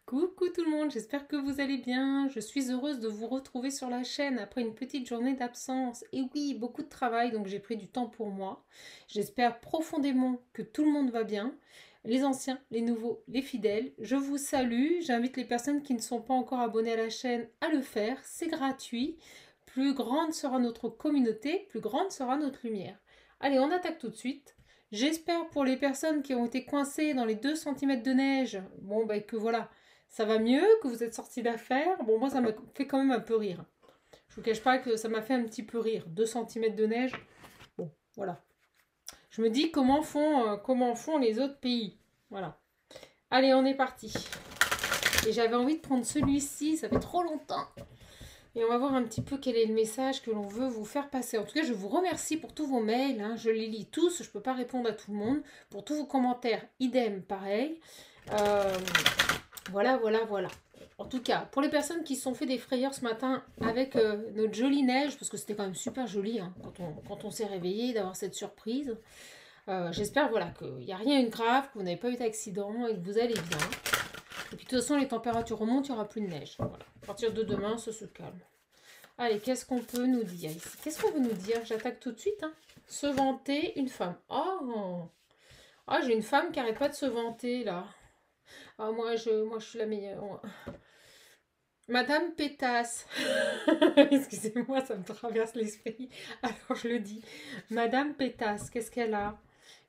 Coucou tout le monde, j'espère que vous allez bien. Je suis heureuse de vous retrouver sur la chaîne après une petite journée d'absence. Et oui, beaucoup de travail, donc j'ai pris du temps pour moi. J'espère profondément que tout le monde va bien. Les anciens, les nouveaux, les fidèles, je vous salue. J'invite les personnes qui ne sont pas encore abonnées à la chaîne à le faire. C'est gratuit. Plus grande sera notre communauté, plus grande sera notre lumière. Allez, on attaque tout de suite. J'espère pour les personnes qui ont été coincées dans les 2 centimètres de neige, bon, bah, que voilà, ça va mieux, que vous êtes sorti d'affaires. Bon, moi, ça m'a fait quand même un peu rire. Je vous cache pas que ça m'a fait un petit peu rire. 2 centimètres de neige. Bon, voilà. Je me dis comment font les autres pays. Voilà. Allez, on est parti. Et j'avais envie de prendre celui-ci, ça fait trop longtemps. Et on va voir un petit peu quel est le message que l'on veut vous faire passer. En tout cas, je vous remercie pour tous vos mails. Hein. Je les lis tous, je ne peux pas répondre à tout le monde. Pour tous vos commentaires, idem, pareil. Euh, voilà. En tout cas, pour les personnes qui se sont fait des frayeurs ce matin avec notre jolie neige, parce que c'était quand même super joli hein, quand on s'est réveillé d'avoir cette surprise. J'espère voilà, qu'il n'y a rien de grave, que vous n'avez pas eu d'accident et que vous allez bien. Et puis de toute façon, les températures remontent, il n'y aura plus de neige. Voilà. À partir de demain, ça se calme. Allez, qu'est-ce qu'on peut nous dire ici? Qu'est-ce qu'on veut nous dire? J'attaque tout de suite. Hein. Se vanter, une femme. Oh, ah, j'ai une femme qui n'arrête pas de se vanter là. Ah, moi, je suis la meilleure. Madame Pétasse. Excusez-moi, ça me traverse l'esprit. Alors je le dis. Madame Pétasse, qu'est-ce qu'elle a?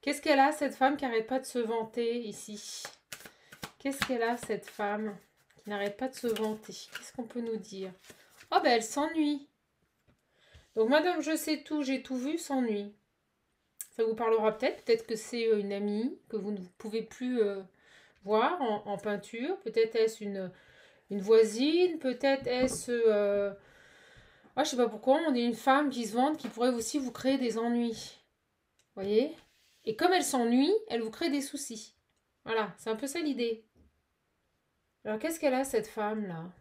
Qu'est-ce qu'elle a, cette femme qui n'arrête pas de se vanter ici? Qu'est-ce qu'elle a, cette femme qui n'arrête pas de se vanter? Qu'est-ce qu'on peut nous dire? Oh, ben elle s'ennuie. Donc, Madame Je sais tout, j'ai tout vu, s'ennuie. Ça vous parlera peut-être. Peut-être que c'est une amie que vous ne pouvez plus voir en peinture. Peut-être est-ce une voisine. Peut-être est-ce... Ah, je sais pas pourquoi, on est une femme qui se vante qui pourrait aussi vous créer des ennuis. Vous voyez? Et comme elle s'ennuie, elle vous crée des soucis. Voilà, c'est un peu ça l'idée. Alors, qu'est-ce qu'elle a, cette femme-là?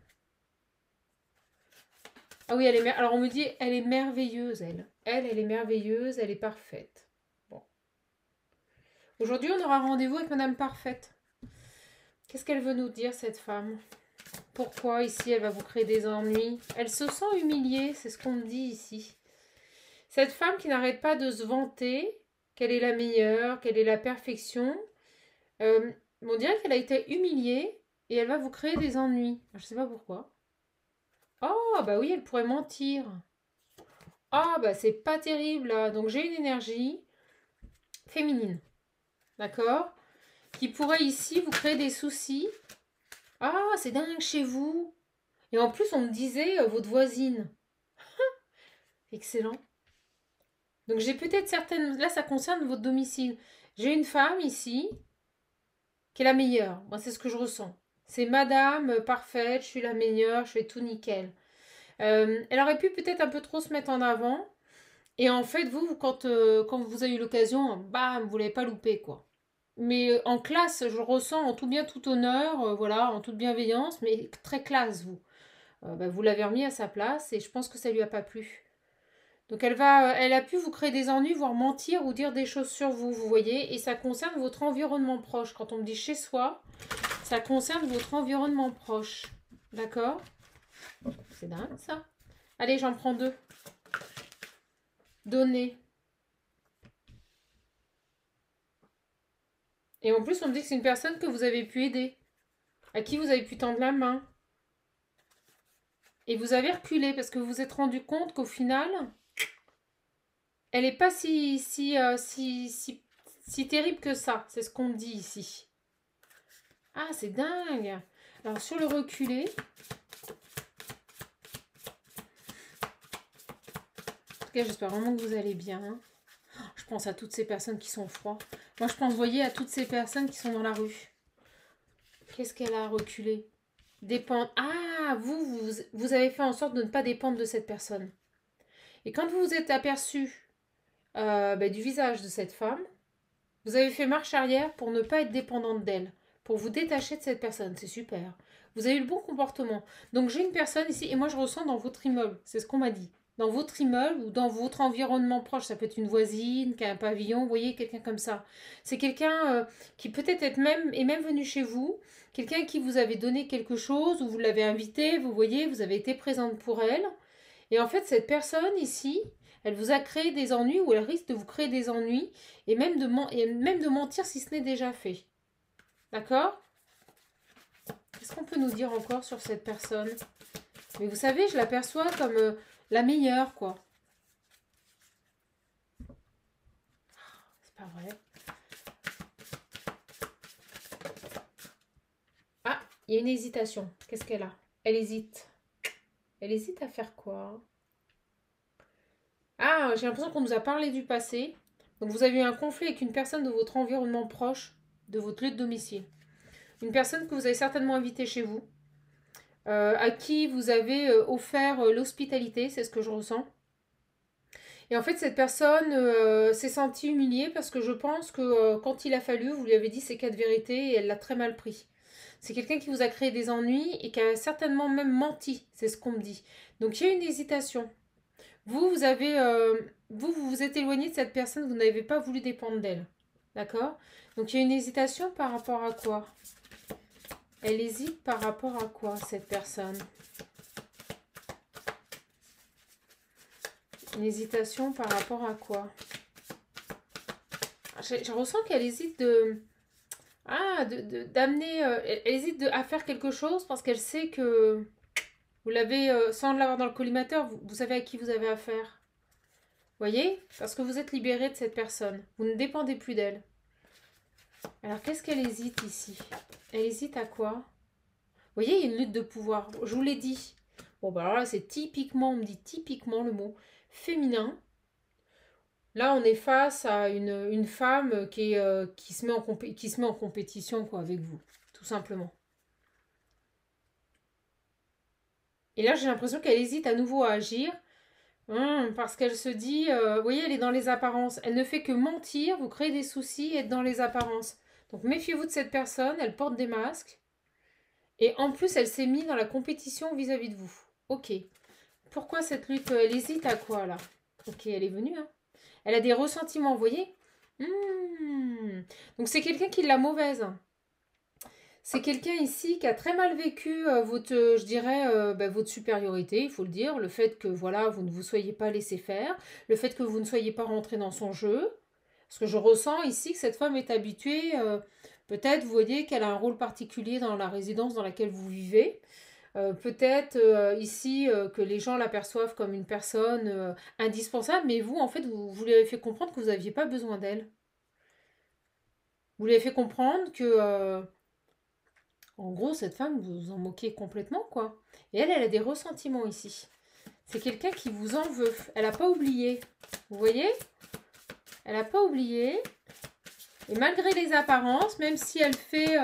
Ah oui, alors on me dit, elle est merveilleuse, elle. Elle est merveilleuse, elle est parfaite. Bon. Aujourd'hui, on aura rendez-vous avec Madame Parfaite. Qu'est-ce qu'elle veut nous dire, cette femme? Pourquoi, ici, elle va vous créer des ennuis? Elle se sent humiliée, c'est ce qu'on me dit ici. Cette femme qui n'arrête pas de se vanter qu'elle est la meilleure, qu'elle est la perfection, on dirait qu'elle a été humiliée et elle va vous créer des ennuis. Je ne sais pas pourquoi. Oh, bah oui, elle pourrait mentir. Ah, bah c'est pas terrible là. Donc j'ai une énergie féminine, d'accord? Qui pourrait ici vous créer des soucis. Ah, c'est dingue chez vous. Et en plus, on me disait votre voisine. Excellent. Donc j'ai peut-être certaines... Là, ça concerne votre domicile. J'ai une femme ici qui est la meilleure. Moi, c'est ce que je ressens. C'est madame parfaite, je suis la meilleure, je fais tout nickel. Elle aurait pu peut-être un peu trop se mettre en avant. Et en fait, quand vous avez eu l'occasion, bam, vous l'avez pas loupé, quoi. Mais en classe, je le ressens en tout bien, tout honneur, voilà, en toute bienveillance, mais très classe, vous. Bah, vous l'avez remis à sa place et je pense que ça lui a pas plu. Donc elle a pu vous créer des ennuis, voire mentir ou dire des choses sur vous, vous voyez. Et ça concerne votre environnement proche. Quand on me dit chez soi, ça concerne votre environnement proche. D'accord? C'est dingue, ça. Allez, j'en prends deux. Donner. Et en plus, on me dit que c'est une personne que vous avez pu aider, à qui vous avez pu tendre la main. Et vous avez reculé parce que vous vous êtes rendu compte qu'au final, elle n'est pas si terrible que ça. C'est ce qu'on me dit ici. Ah, c'est dingue. Alors, sur le reculé, en tout cas, j'espère vraiment que vous allez bien. Je pense à toutes ces personnes qui sont froides. Moi, je pense, vous voyez, à toutes ces personnes qui sont dans la rue. Qu'est-ce qu'elle a reculé? Dépendre. Ah, vous avez fait en sorte de ne pas dépendre de cette personne. Et quand vous vous êtes aperçu du visage de cette femme, vous avez fait marche arrière pour ne pas être dépendante d'elle, pour vous détacher de cette personne. C'est super. Vous avez eu le bon comportement. Donc j'ai une personne ici, et moi je ressens dans votre immeuble, c'est ce qu'on m'a dit. dans votre immeuble ou dans votre environnement proche. Ça peut être une voisine qui a un pavillon, vous voyez, quelqu'un comme ça. C'est quelqu'un qui peut-être est même venu chez vous, quelqu'un qui vous avait donné quelque chose ou vous l'avez invité, vous voyez, vous avez été présente pour elle. Et en fait, cette personne ici, elle vous a créé des ennuis ou elle risque de vous créer des ennuis et même de mentir si ce n'est déjà fait. D'accord? Qu'est-ce qu'on peut nous dire encore sur cette personne? Mais vous savez, je l'aperçois comme la meilleure, quoi. C'est pas vrai. Ah, il y a une hésitation. Qu'est-ce qu'elle a? Elle hésite. Elle hésite à faire quoi? Ah, j'ai l'impression qu'on nous a parlé du passé. Donc vous avez eu un conflit avec une personne de votre environnement proche, de votre lieu de domicile. Une personne que vous avez certainement invitée chez vous, à qui vous avez offert l'hospitalité, c'est ce que je ressens. Et en fait, cette personne s'est sentie humiliée parce que je pense que quand il a fallu, vous lui avez dit ces quatre vérités et elle l'a très mal pris. C'est quelqu'un qui vous a créé des ennuis et qui a certainement même menti, c'est ce qu'on me dit. Donc il y a une hésitation. Vous vous êtes éloigné de cette personne, vous n'avez pas voulu dépendre d'elle. D'accord? Donc il y a une hésitation par rapport à quoi? Elle hésite par rapport à quoi, cette personne? Une hésitation par rapport à quoi? Je ressens qu'elle hésite d'amener... elle hésite à faire quelque chose parce qu'elle sait que vous l'avez, sans l'avoir dans le collimateur, vous savez à qui vous avez affaire. Voyez? Parce que vous êtes libéré de cette personne. Vous ne dépendez plus d'elle. Alors, qu'est-ce qu'elle hésite ici? Elle hésite à quoi? Vous voyez, il y a une lutte de pouvoir. Je vous l'ai dit. Bon, bah alors là, c'est typiquement, on me dit typiquement le mot féminin. Là, on est face à une femme qui se met en compétition quoi, avec vous, tout simplement. Et là, j'ai l'impression qu'elle hésite à nouveau à agir. Parce qu'elle se dit, vous voyez, elle est dans les apparences. Elle ne fait que mentir, vous créez des soucis et être dans les apparences. Donc méfiez-vous de cette personne, elle porte des masques. Et en plus, elle s'est mise dans la compétition vis-à-vis de vous. Ok. Pourquoi cette lutte? Elle hésite à quoi là? Ok, elle est venue. Hein. Elle a des ressentiments, vous voyez. Donc c'est quelqu'un qui l'a mauvaise. C'est quelqu'un ici qui a très mal vécu je dirais, votre supériorité, il faut le dire. Le fait que voilà, vous ne vous soyez pas laissé faire. Le fait que vous ne soyez pas rentré dans son jeu. Parce que je ressens ici que cette femme est habituée. Peut-être, vous voyez, qu'elle a un rôle particulier dans la résidence dans laquelle vous vivez. Peut-être ici que les gens l'aperçoivent comme une personne indispensable. Mais vous, en fait, vous lui avez fait comprendre que vous n'aviez pas besoin d'elle. Vous lui avez fait comprendre que... en gros, cette femme, vous vous en moquez complètement, quoi. Et elle a des ressentiments ici. C'est quelqu'un qui vous en veut. Elle n'a pas oublié. Vous voyez? Elle n'a pas oublié. Et malgré les apparences, même si elle fait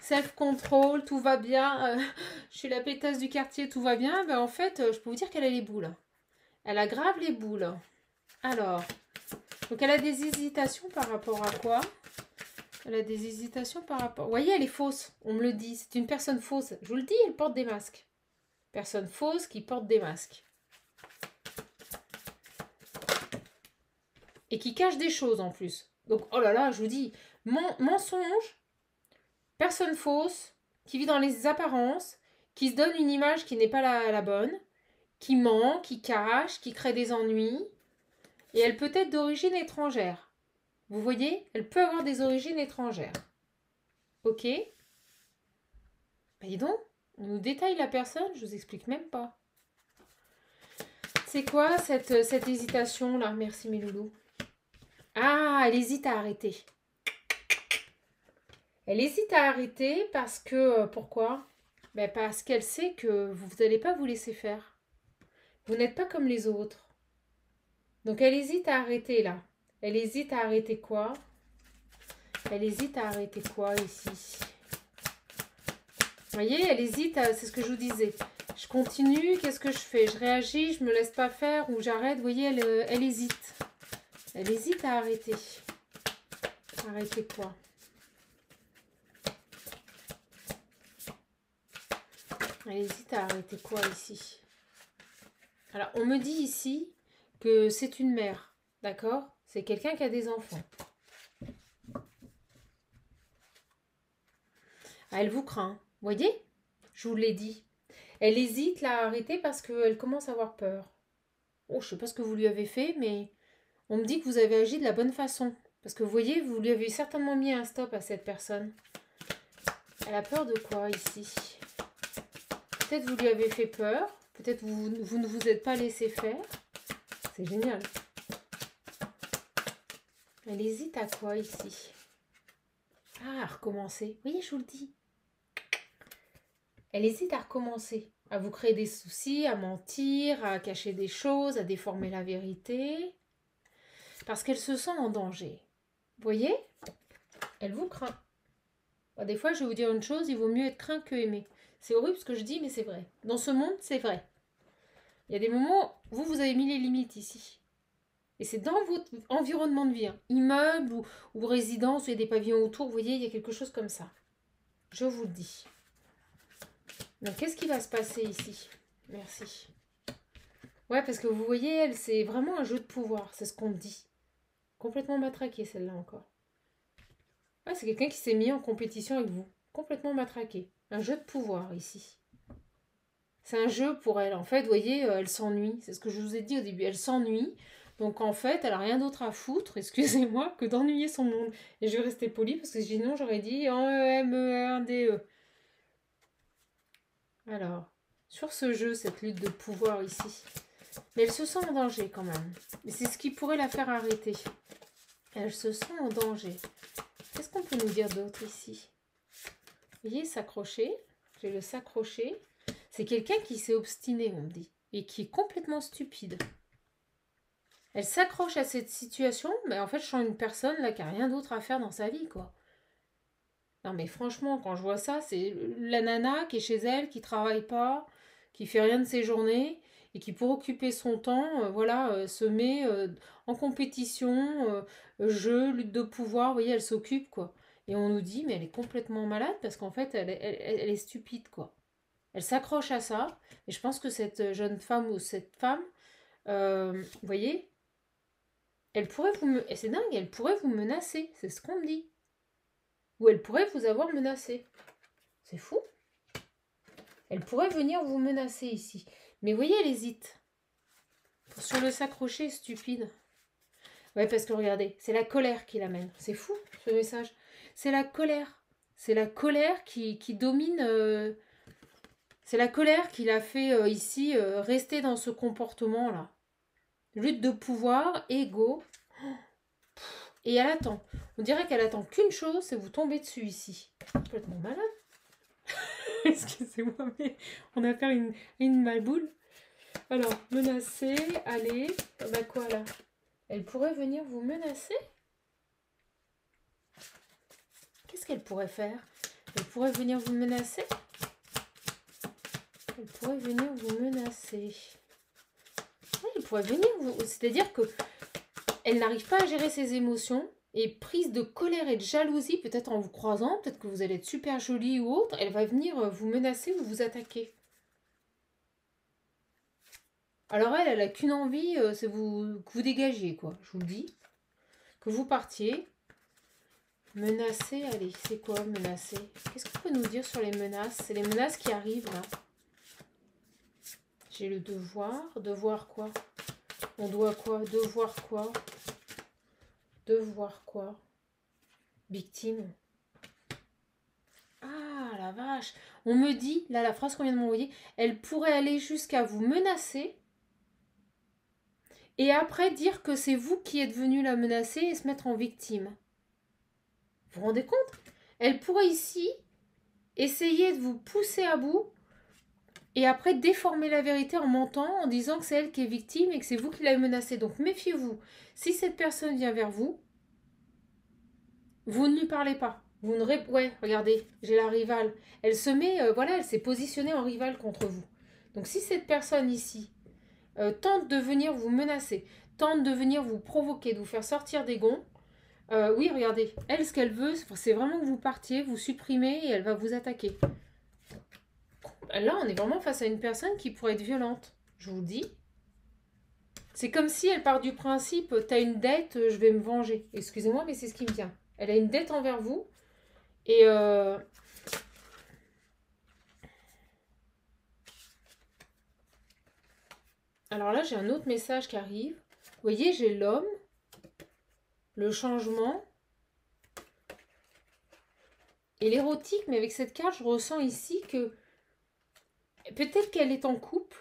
self-control, tout va bien, je suis la pétasse du quartier, tout va bien, ben en fait, je peux vous dire qu'elle a les boules. Elle a grave les boules. Alors, donc elle a des hésitations par rapport à quoi? Elle a des hésitations par rapport... Vous voyez, elle est fausse, on me le dit. C'est une personne fausse. Je vous le dis, elle porte des masques. Personne fausse qui porte des masques. Et qui cache des choses en plus. Donc, oh là là, je vous dis, mensonge, personne fausse, qui vit dans les apparences, qui se donne une image qui n'est pas la bonne, qui ment, qui cache, qui crée des ennuis. Et elle peut être d'origine étrangère. Vous voyez, elle peut avoir des origines étrangères. Ok? Ben dis donc, on nous détaille la personne, je vous explique même pas. C'est quoi cette hésitation là? Merci mes loulous. Ah, elle hésite à arrêter. Elle hésite à arrêter parce que... pourquoi? Ben parce qu'elle sait que vous n'allez pas vous laisser faire. Vous n'êtes pas comme les autres. Donc elle hésite à arrêter là. Elle hésite à arrêter quoi? Elle hésite à arrêter quoi ici? Vous voyez, elle hésite, c'est ce que je vous disais. Je continue, qu'est-ce que je fais? Je réagis, je me laisse pas faire ou j'arrête. Vous voyez, elle hésite. Elle hésite à arrêter. Arrêter quoi? Elle hésite à arrêter quoi ici? Alors, on me dit ici que c'est une mère, d'accord? C'est quelqu'un qui a des enfants. Ah, elle vous craint, vous voyez? Je vous l'ai dit. Elle hésite là à arrêter parce qu'elle commence à avoir peur. Oh, je sais pas ce que vous lui avez fait, mais on me dit que vous avez agi de la bonne façon. Parce que vous voyez, vous lui avez certainement mis un stop à cette personne. Elle a peur de quoi ici? Peut-être vous lui avez fait peur. Peut-être vous ne vous êtes pas laissé faire. C'est génial. Elle hésite à quoi ici? Ah, à recommencer. Oui, je vous le dis. Elle hésite à recommencer. À vous créer des soucis, à mentir, à cacher des choses, à déformer la vérité. Parce qu'elle se sent en danger. Vous voyez? Elle vous craint. Des fois, je vais vous dire une chose, il vaut mieux être craint que aimé. C'est horrible ce que je dis, mais c'est vrai. Dans ce monde, c'est vrai. Il y a des moments, vous avez mis les limites ici. Et c'est dans votre environnement de vie. Hein. Immeuble ou résidence, où il y a des pavillons autour, vous voyez, il y a quelque chose comme ça. Je vous le dis. Donc, qu'est-ce qui va se passer ici? Merci. Ouais, parce que vous voyez, elle, c'est vraiment un jeu de pouvoir. C'est ce qu'on me dit. Complètement matraquée, celle-là encore. Ouais, c'est quelqu'un qui s'est mis en compétition avec vous. Complètement matraqué. Un jeu de pouvoir ici. C'est un jeu pour elle. En fait, vous voyez, elle s'ennuie. C'est ce que je vous ai dit au début. Elle s'ennuie. Donc en fait, elle n'a rien d'autre à foutre, excusez-moi, que d'ennuyer son monde. Et je vais rester polie parce que sinon j'aurais dit E-M-E-R-D-E. Alors, sur ce jeu, cette lutte de pouvoir ici. Mais elle se sent en danger quand même. Et c'est ce qui pourrait la faire arrêter. Elle se sent en danger. Qu'est-ce qu'on peut nous dire d'autre ici? Vous voyez, s'accrocher. J'ai le s'accrocher. C'est quelqu'un qui s'est obstiné, on me dit. Et qui est complètement stupide. Elle s'accroche à cette situation, mais en fait, je sens une personne là qui n'a rien d'autre à faire dans sa vie, quoi. Non, mais franchement, quand je vois ça, c'est la nana qui est chez elle, qui travaille pas, qui fait rien de ses journées, et qui, pour occuper son temps, se met en compétition, jeu, lutte de pouvoir, vous voyez, elle s'occupe, quoi. Et on nous dit, mais elle est complètement malade parce qu'en fait, elle est stupide, quoi. Elle s'accroche à ça, et je pense que cette jeune femme ou cette femme, vous voyez, elle pourrait vous... Et c'est dingue, elle pourrait vous menacer, c'est ce qu'on me dit. Ou elle pourrait vous avoir menacé. C'est fou. Elle pourrait venir vous menacer ici. Mais vous voyez, elle hésite. Sur le s'accrocher, stupide. Ouais, parce que regardez, c'est la colère qui l'amène. C'est fou, ce message. C'est la colère. C'est la colère qui domine... C'est la colère qui l'a fait ici rester dans ce comportement-là. Lutte de pouvoir, ego... Et elle attend. On dirait qu'elle attend qu'une chose, c'est vous tomber dessus ici. Complètement malade. Excusez-moi, mais on a fait une malboule. Alors, menacer, allez. Bah quoi là? Elle pourrait venir vous menacer? Qu'est-ce qu'elle pourrait faire? Elle pourrait venir vous menacer? Elle pourrait venir vous menacer. Oui, elle pourrait venir vous... C'est-à-dire que elle n'arrive pas à gérer ses émotions et prise de colère et de jalousie, peut-être en vous croisant, peut-être que vous allez être super jolie ou autre, elle va venir vous menacer ou vous attaquer. Alors elle a qu'une envie, c'est que vous dégagiez, quoi, je vous le dis. Que vous partiez. Menacer, allez, c'est quoi menacer? Qu'est-ce qu'on peut nous dire sur les menaces? C'est les menaces qui arrivent, là. J'ai le devoir. Devoir quoi? On doit quoi? Devoir quoi? Devoir quoi? Victime. Ah, la vache. On me dit, là, la phrase qu'on vient de m'envoyer, elle pourrait aller jusqu'à vous menacer et après dire que c'est vous qui êtes venu la menacer et se mettre en victime. Vous vous rendez compte? Elle pourrait ici essayer de vous pousser à bout et après déformer la vérité en mentant, en disant que c'est elle qui est victime et que c'est vous qui l'avez menacée. Donc méfiez-vous. Si cette personne vient vers vous, vous ne lui parlez pas. Vous ne Ouais, regardez, j'ai la rivale. Elle se met, elle s'est positionnée en rivale contre vous. Donc si cette personne ici tente de venir vous menacer, tente de venir vous provoquer, de vous faire sortir des gonds, oui, regardez, elle, ce qu'elle veut, c'est vraiment que vous partiez, vous supprimez et elle va vous attaquer. Là, on est vraiment face à une personne qui pourrait être violente, je vous le dis. C'est comme si elle part du principe, t'as une dette, je vais me venger. Excusez-moi, mais c'est ce qui me vient. Elle a une dette envers vous. Et alors là, j'ai un autre message qui arrive. Vous voyez, j'ai l'homme, le changement et l'érotique. Mais avec cette carte, je ressens ici que peut-être qu'elle est en couple.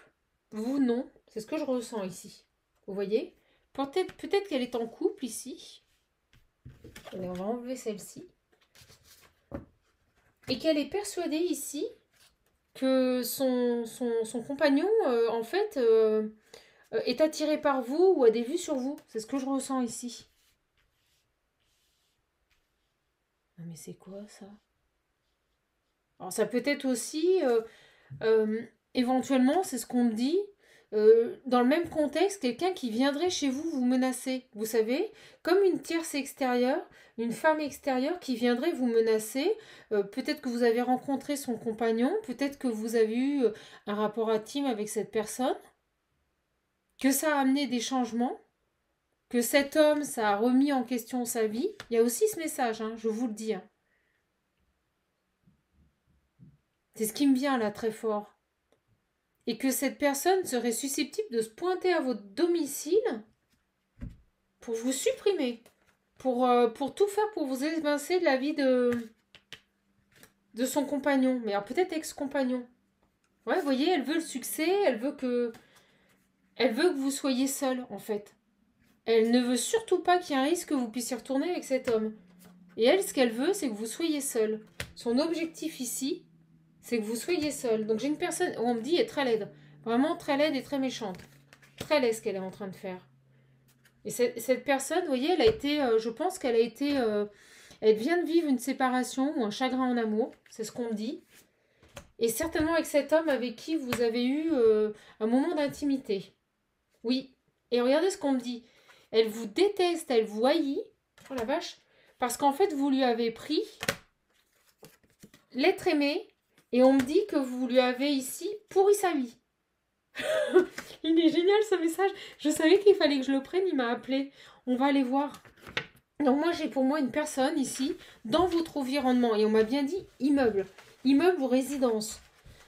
Vous, non. C'est ce que je ressens ici. Vous voyez? Peut-être qu'elle est en couple ici. Allez, on va enlever celle-ci. Et qu'elle est persuadée ici que son compagnon, en fait, est attiré par vous ou a des vues sur vous. C'est ce que je ressens ici. Non mais c'est quoi ça? Alors ça peut être aussi, éventuellement, c'est ce qu'on me dit, dans le même contexte, quelqu'un qui viendrait chez vous vous menacer. Vous savez, comme une tierce extérieure, une femme extérieure qui viendrait vous menacer. Peut-être que vous avez rencontré son compagnon, peut-être que vous avez eu un rapport intime avec cette personne, que ça a amené des changements, que cet homme, ça a remis en question sa vie. Il y a aussi ce message, hein, je vous le dis. Hein. C'est ce qui me vient là très fort. Et que cette personne serait susceptible de se pointer à votre domicile pour vous supprimer, pour tout faire pour vous évincer de la vie de son compagnon, mais alors peut-être ex-compagnon. Ouais, vous voyez, elle veut le succès, elle veut que vous soyez seul, en fait. Elle ne veut surtout pas qu'il y ait un risque que vous puissiez retourner avec cet homme. Et elle, ce qu'elle veut, c'est que vous soyez seul. Son objectif ici, c'est que vous soyez seul. Donc j'ai une personne, on me dit, elle est très laide. Vraiment très laide et très méchante. Très laide ce qu'elle est en train de faire. Et cette personne, vous voyez, elle a été, je pense qu'elle a été, elle vient de vivre une séparation ou un chagrin en amour. C'est ce qu'on me dit. Et certainement avec cet homme avec qui vous avez eu un moment d'intimité. Oui. Et regardez ce qu'on me dit. Elle vous déteste, elle vous haït. Oh la vache. Parce qu'en fait, vous lui avez pris l'être aimé. Et on me dit que vous lui avez ici pourri sa vie. Il est génial ce message. Je savais qu'il fallait que je le prenne, il m'a appelé. On va aller voir. Donc moi j'ai pour moi une personne ici dans votre environnement. Et on m'a bien dit immeuble. Immeuble ou résidence.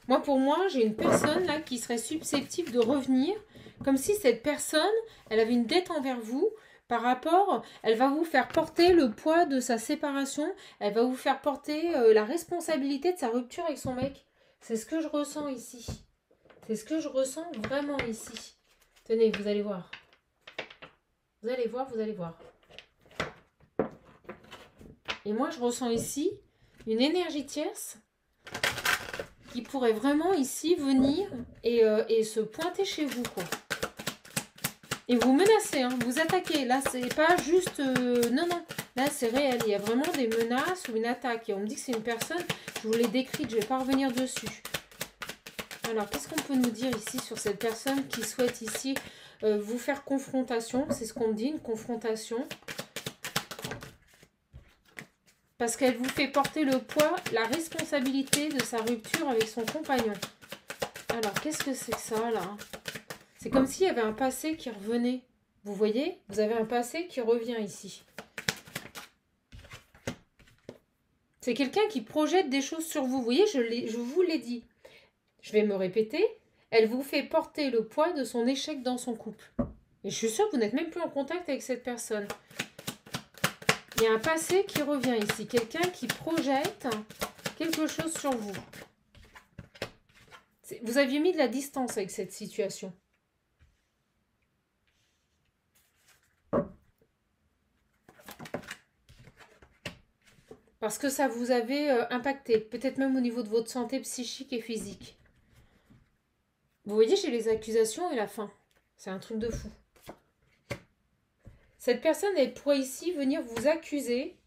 Moi pour moi j'ai une personne là qui serait susceptible de revenir. Comme si cette personne, elle avait une dette envers vous. Par rapport, elle va vous faire porter le poids de sa séparation. Elle va vous faire porter la responsabilité de sa rupture avec son mec. C'est ce que je ressens ici. C'est ce que je ressens vraiment ici. Tenez, vous allez voir. Vous allez voir, vous allez voir. Et moi, je ressens ici une énergie tierce qui pourrait vraiment ici venir et se pointer chez vous, quoi. Et vous menacez, hein, vous attaquez. Là, c'est pas juste... non, non. Là, c'est réel. Il y a vraiment des menaces ou une attaque. Et on me dit que c'est une personne, je vous l'ai décrite, je ne vais pas revenir dessus. Alors, qu'est-ce qu'on peut nous dire ici sur cette personne qui souhaite ici vous faire confrontation? C'est ce qu'on me dit, une confrontation. Parce qu'elle vous fait porter le poids, la responsabilité de sa rupture avec son compagnon. Alors, qu'est-ce que c'est que ça, là? C'est comme s'il y avait un passé qui revenait. Vous voyez? Vous avez un passé qui revient ici. C'est quelqu'un qui projette des choses sur vous. Vous voyez, je vous l'ai dit. Je vais me répéter. Elle vous fait porter le poids de son échec dans son couple. Et je suis sûre que vous n'êtes même plus en contact avec cette personne. Il y a un passé qui revient ici. Quelqu'un qui projette quelque chose sur vous. Vous aviez mis de la distance avec cette situation. Parce que ça vous avait impacté. Peut-être même au niveau de votre santé psychique et physique. Vous voyez, j'ai les accusations et la fin. C'est un truc de fou. Cette personne, elle pourrait ici venir vous accuser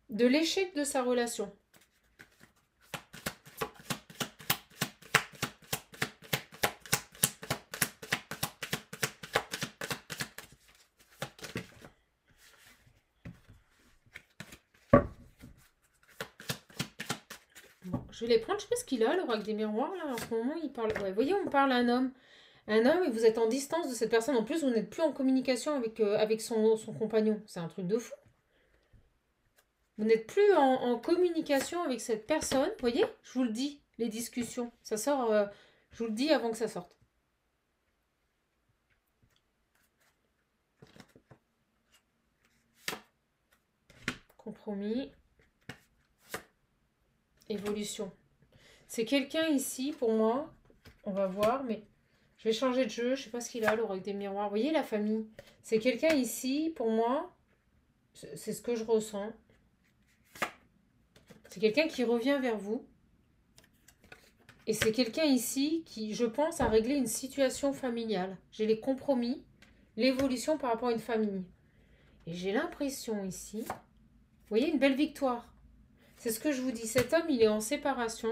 de l'échec de sa relation. Bon, Je vais les prendre, je sais pas ce qu'il a, l'oracle des miroirs, là, en ce moment, il parle... Ouais, vous voyez, on parle à un homme. Un homme, et vous êtes en distance de cette personne. En plus, vous n'êtes plus en communication avec son compagnon. C'est un truc de fou. Vous n'êtes plus en communication avec cette personne. Vous voyez, je vous le dis, les discussions. Ça sort, je vous le dis avant que ça sorte. Compromis. Évolution. C'est quelqu'un ici, pour moi, on va voir, mais je vais changer de jeu. Je sais pas ce qu'il a, l'oracle des miroirs. Vous voyez, la famille. C'est quelqu'un ici, pour moi, c'est ce que je ressens. C'est quelqu'un qui revient vers vous. Et c'est quelqu'un ici qui, je pense, a réglé une situation familiale. J'ai les compromis, l'évolution par rapport à une famille. Et j'ai l'impression ici, vous voyez, une belle victoire. C'est ce que je vous dis. Cet homme, il est en séparation.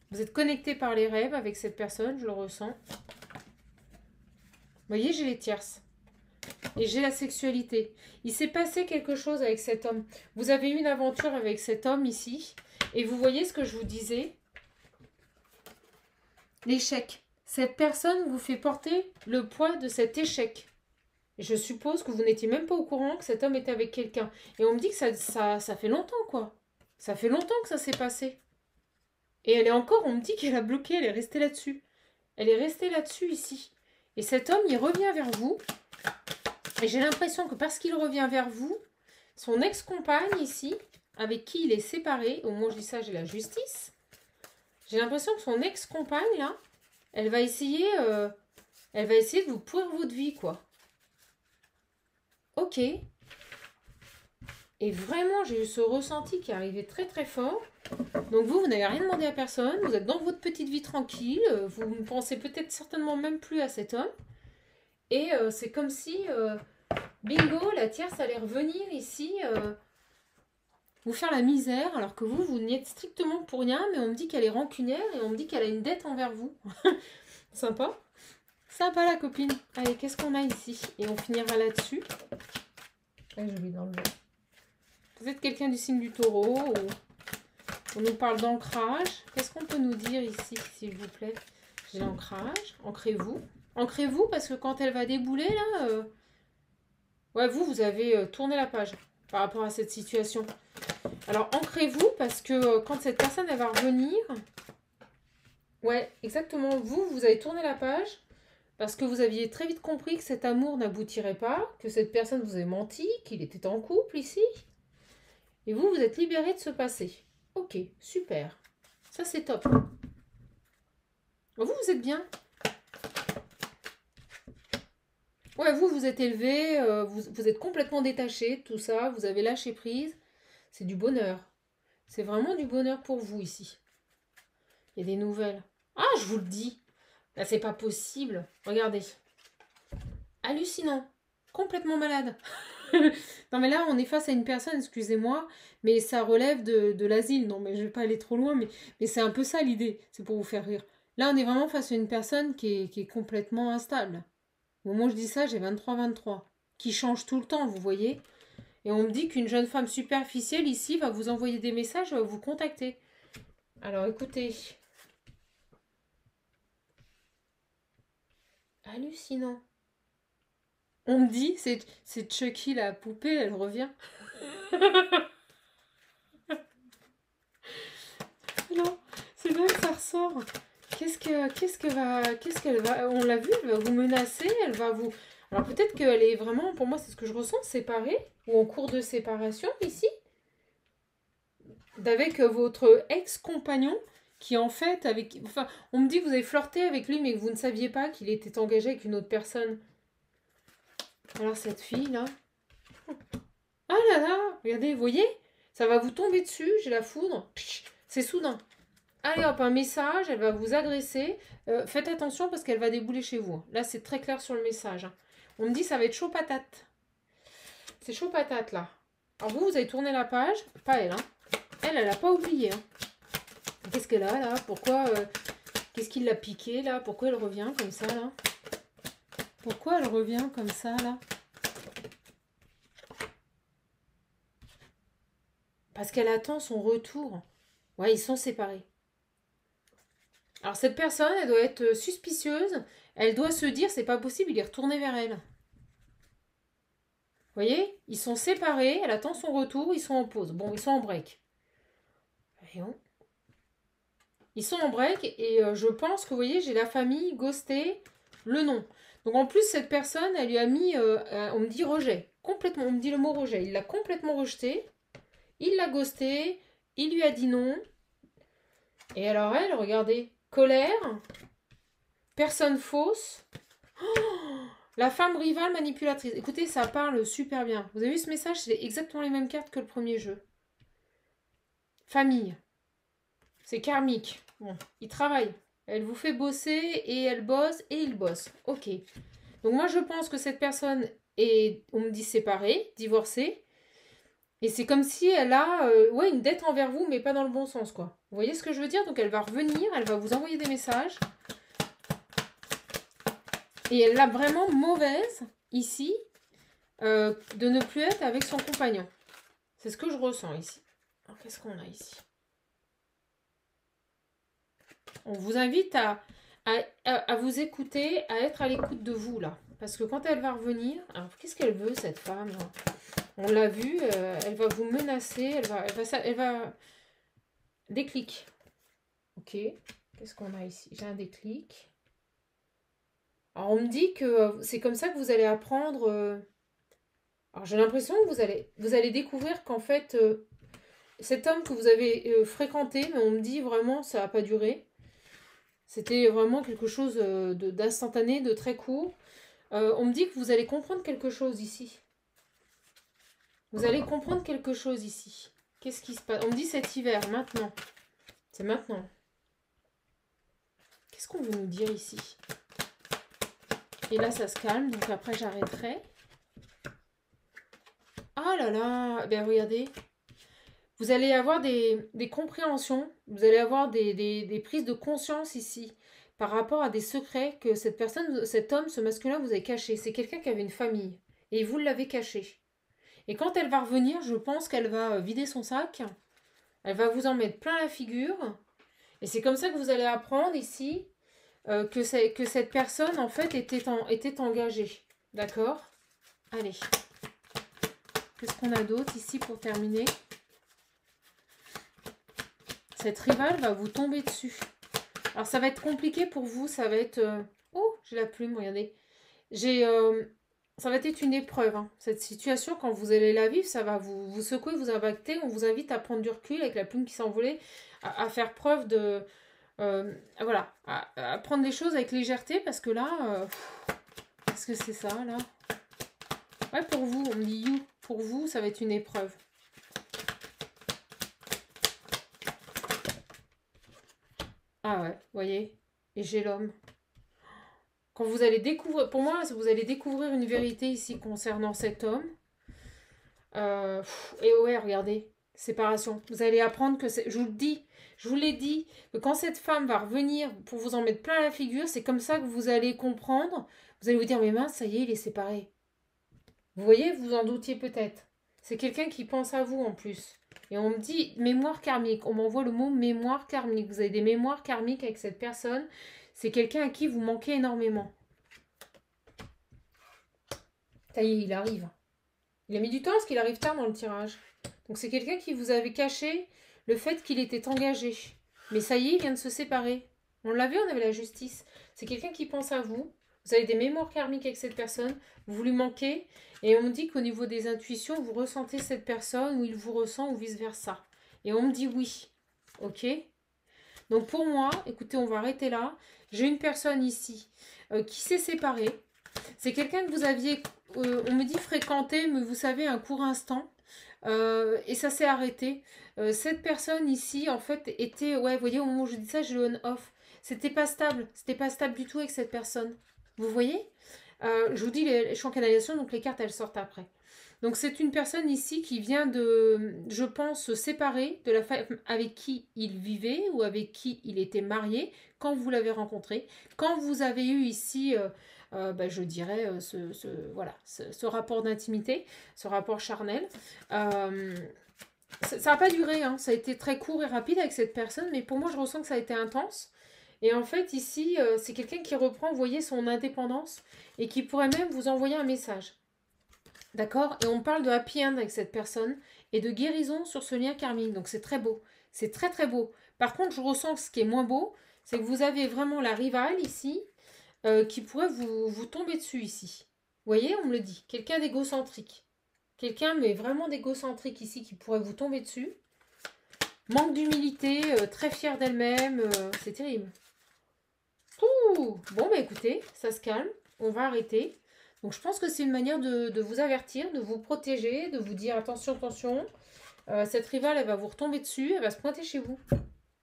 Vous êtes connecté par les rêves avec cette personne, je le ressens. Vous voyez, j'ai les tierces. Et j'ai la sexualité. Il s'est passé quelque chose avec cet homme. Vous avez eu une aventure avec cet homme ici. Et vous voyez ce que je vous disais. L'échec. Cette personne vous fait porter le poids de cet échec. Et je suppose que vous n'étiez même pas au courant que cet homme était avec quelqu'un. Et on me dit que ça fait longtemps, quoi. Ça fait longtemps que ça s'est passé. Et elle est encore, on me dit qu'elle a bloqué, elle est restée là-dessus. Elle est restée là-dessus ici. Et cet homme, il revient vers vous. Et j'ai l'impression que parce qu'il revient vers vous, son ex-compagne ici, avec qui il est séparé, au moment où je dis ça, j'ai la justice. J'ai l'impression que son ex-compagne, là, elle va essayer de vous pourrir votre vie, quoi. Ok. Et vraiment, j'ai eu ce ressenti qui est arrivé très très fort. Donc vous n'avez rien demandé à personne, vous êtes dans votre petite vie tranquille, vous ne pensez peut-être certainement même plus à cet homme. Et c'est comme si, bingo, la tierce allait revenir ici, vous faire la misère, alors que vous n'y êtes strictement pour rien, mais on me dit qu'elle est rancunière et on me dit qu'elle a une dette envers vous. Sympa. Sympa la copine. Allez, qu'est-ce qu'on a ici? Et on finira là-dessus. Ouais, je vais dans le... Vous êtes quelqu'un du signe du taureau, ou... On nous parle d'ancrage. Qu'est-ce qu'on peut nous dire ici, s'il vous plaît? J'ai l'ancrage. Ancrez-vous. Ancrez-vous parce que quand elle va débouler, là... Ouais, vous avez tourné la page par rapport à cette situation. Alors, ancrez-vous parce que quand cette personne, elle va revenir... Ouais, exactement. Vous avez tourné la page parce que vous aviez très vite compris que cet amour n'aboutirait pas, que cette personne vous avait menti, qu'il était en couple ici. Et vous êtes libéré de ce passé. Ok, super. Ça, c'est top. Vous êtes bien. Ouais, vous êtes élevé, vous êtes complètement détaché de tout ça, vous avez lâché prise. C'est du bonheur. C'est vraiment du bonheur pour vous ici. Il y a des nouvelles. Ah, je vous le dis. Là, c'est pas possible. Regardez. Hallucinant. Complètement malade. Non, mais là, on est face à une personne, excusez-moi, mais ça relève de l'asile. Non, mais je vais pas aller trop loin, mais c'est un peu ça l'idée. C'est pour vous faire rire. Là, on est vraiment face à une personne qui est complètement instable. Au moment où je dis ça, j'ai 23, qui change tout le temps, vous voyez. Et on me dit qu'une jeune femme superficielle ici va vous envoyer des messages, va vous contacter. Alors, écoutez. Hallucinant. On me dit, c'est Chucky, la poupée, elle revient. Non, c'est là que ça ressort. Qu'est-ce qu'elle va... On l'a vu, elle va vous menacer, elle va vous... Alors peut-être qu'elle est vraiment, pour moi c'est ce que je ressens, séparée, ou en cours de séparation ici, d'avec votre ex-compagnon, qui en fait, avec... Enfin, on me dit que vous avez flirté avec lui, mais que vous ne saviez pas qu'il était engagé avec une autre personne. Alors cette fille-là... Ah là là, regardez, vous voyez? Ça va vous tomber dessus, j'ai la foudre. C'est soudain. Allez hop, un message, elle va vous agresser. Faites attention parce qu'elle va débouler chez vous. Là, c'est très clair sur le message. On me dit ça va être chaud patate. C'est chaud patate là. Alors vous avez tourné la page. Pas elle. Elle n'a pas oublié. Qu'est-ce qu'elle a là? Pourquoi qu'est-ce qui l'a piqué là? Pourquoi elle revient comme ça là? Pourquoi elle revient comme ça là? parce qu'elle attend son retour. Ouais, ils sont séparés. Alors cette personne, elle doit être suspicieuse. Elle doit se dire, c'est pas possible, il est retourné vers elle. Vous voyez, ils sont séparés, elle attend son retour, ils sont en pause. Bon, ils sont en break. Voyons. Ils sont en break et je pense que, vous voyez, j'ai la famille, ghosté, le nom. Donc en plus, cette personne, elle lui a mis, on me dit rejet. Complètement, on me dit le mot rejet. Il l'a complètement rejeté. Il l'a ghosté. Il lui a dit non. Et alors elle, regardez, colère, personne fausse. Oh, la femme rivale manipulatrice. Écoutez, ça parle super bien. Vous avez vu ce message? C'est exactement les mêmes cartes que le premier jeu. Famille. C'est karmique. Bon, il travaille. Elle vous fait bosser et elle bosse et il bosse. Ok. Donc moi, je pense que cette personne est, on me dit, séparée, divorcée. Et c'est comme si elle a ouais, une dette envers vous, mais pas dans le bon sens, quoi. Vous voyez ce que je veux dire? Donc elle va revenir, elle va vous envoyer des messages. Et elle l'a vraiment mauvaise, ici, de ne plus être avec son compagnon. C'est ce que je ressens ici. Alors qu'est-ce qu'on a ici? On vous invite à vous écouter, à être à l'écoute de vous, là. Parce que quand elle va revenir... Alors, qu'est-ce qu'elle veut, cette femme, là? On l'a vu, elle va vous menacer, elle va... Déclic. Ok. Qu'est-ce qu'on a ici? J'ai un déclic. Alors, on me dit que c'est comme ça que vous allez apprendre... Alors, j'ai l'impression que vous allez découvrir qu'en fait, cet homme que vous avez fréquenté, mais on me dit vraiment, ça n'a pas duré. C'était vraiment quelque chose d'instantané, de très court. On me dit que vous allez comprendre quelque chose ici. Vous allez comprendre quelque chose ici. Qu'est-ce qui se passe? On me dit cet hiver, maintenant. C'est maintenant. Qu'est-ce qu'on veut nous dire ici? Et là, ça se calme, donc après, j'arrêterai. Ah là là, ben regardez. Vous allez avoir des compréhensions, vous allez avoir des prises de conscience ici par rapport à des secrets que cette personne, cet homme, ce masculin vous avez caché. C'est quelqu'un qui avait une famille et vous l'avez caché. Et quand elle va revenir, je pense qu'elle va vider son sac, elle va vous en mettre plein la figure. Et c'est comme ça que vous allez apprendre ici que cette personne, en fait, était engagée. D'accord? Allez. Qu'est-ce qu'on a d'autre ici pour terminer? Cette rivale va vous tomber dessus. Alors, ça va être compliqué pour vous. Ça va être... Oh, j'ai la plume, regardez. Ça va être une épreuve. Hein. Cette situation, quand vous allez la vivre, ça va vous secouer, vous impacter. On vous invite à prendre du recul avec la plume qui s'envolait, à faire preuve de... voilà, à prendre les choses avec légèreté parce que là... Qu'est-ce que c'est ça, là? Ouais, pour vous, on me dit you. Pour vous, ça va être une épreuve. Ah ouais, vous voyez. Et j'ai l'homme. Quand vous allez découvrir... Pour moi, vous allez découvrir une vérité ici concernant cet homme. Et ouais, regardez. Séparation. Vous allez apprendre que... Je vous le dis. Je vous l'ai dit. Que quand cette femme va revenir pour vous en mettre plein la figure, c'est comme ça que vous allez comprendre. Vous allez vous dire, mais mince, ça y est, il est séparé. Vous voyez, vous en doutiez peut-être. C'est quelqu'un qui pense à vous en plus. Et on me dit mémoire karmique. On m'envoie le mot mémoire karmique. Vous avez des mémoires karmiques avec cette personne. C'est quelqu'un à qui vous manquez énormément. Ça y est, il arrive. Il a mis du temps parce qu'il arrive tard dans le tirage. Donc c'est quelqu'un qui vous avait caché le fait qu'il était engagé. Mais ça y est, il vient de se séparer. On l'avait, on avait la justice. C'est quelqu'un qui pense à vous. Vous avez des mémoires karmiques avec cette personne. Vous lui manquez. Et on me dit qu'au niveau des intuitions, vous ressentez cette personne ou il vous ressent ou vice-versa. Et on me dit oui. Ok? Donc pour moi, écoutez, on va arrêter là. J'ai une personne ici qui s'est séparée. C'est quelqu'un que vous aviez, on me dit fréquenté, mais vous savez, un court instant. Et ça s'est arrêté. Cette personne ici, en fait, était... Ouais, vous voyez, au moment où je dis ça, j'ai le on-off. C'était pas stable. C'était pas stable du tout avec cette personne. Vous voyez? Je vous dis les champs canalisation, donc les cartes, elles sortent après. Donc c'est une personne ici qui vient de, je pense, se séparer de la femme avec qui il vivait ou avec qui il était marié quand vous l'avez rencontré. Quand vous avez eu ici, je dirais, ce rapport d'intimité, ce rapport charnel. Ça n'a pas duré, hein. Ça a été très court et rapide avec cette personne, mais pour moi, je ressens que ça a été intense. Et en fait, ici, c'est quelqu'un qui reprend, vous voyez, son indépendance et qui pourrait même vous envoyer un message. D'accord? Et on parle de happy end avec cette personne et de guérison sur ce lien karmique. Donc c'est très beau. C'est très très beau. Par contre, je ressens que ce qui est moins beau, c'est que vous avez vraiment la rivale ici qui pourrait vous tomber dessus ici. Vous voyez, on me le dit. Quelqu'un d'égocentrique. Quelqu'un, mais vraiment d'égocentrique ici qui pourrait vous tomber dessus. Manque d'humilité, très fière d'elle-même. C'est terrible. Ouh, bon, bah écoutez, ça se calme. On va arrêter. Donc je pense que c'est une manière de vous avertir, de vous protéger, de vous dire attention, attention. Cette rivale, elle va vous retomber dessus, elle va se pointer chez vous.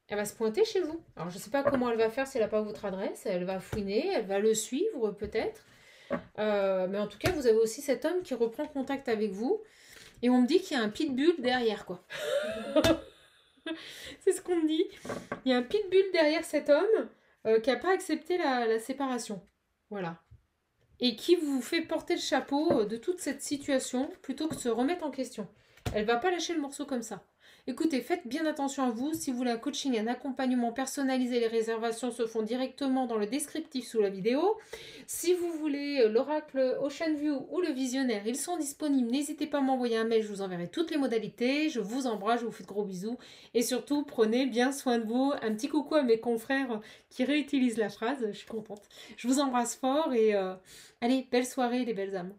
Elle va se pointer chez vous. Alors je ne sais pas comment elle va faire si elle n'a pas votre adresse. Elle va fouiner, elle va le suivre peut-être. Mais en tout cas, vous avez aussi cet homme qui reprend contact avec vous. Et on me dit qu'il y a un pitbull derrière, quoi. C'est ce qu'on me dit. Il y a un pitbull derrière cet homme qui n'a pas accepté la séparation. Voilà. Et qui vous fait porter le chapeau de toute cette situation plutôt que de se remettre en question. Elle va pas lâcher le morceau comme ça. Écoutez, faites bien attention à vous. Si vous voulez un coaching, un accompagnement personnalisé, les réservations se font directement dans le descriptif sous la vidéo. Si vous voulez l'oracle Ocean View ou le visionnaire, ils sont disponibles. N'hésitez pas à m'envoyer un mail, je vous enverrai toutes les modalités. Je vous embrasse, je vous fais de gros bisous. Et surtout, prenez bien soin de vous. Un petit coucou à mes confrères qui réutilisent la phrase, je suis contente. Je vous embrasse fort et allez, belle soirée les belles âmes.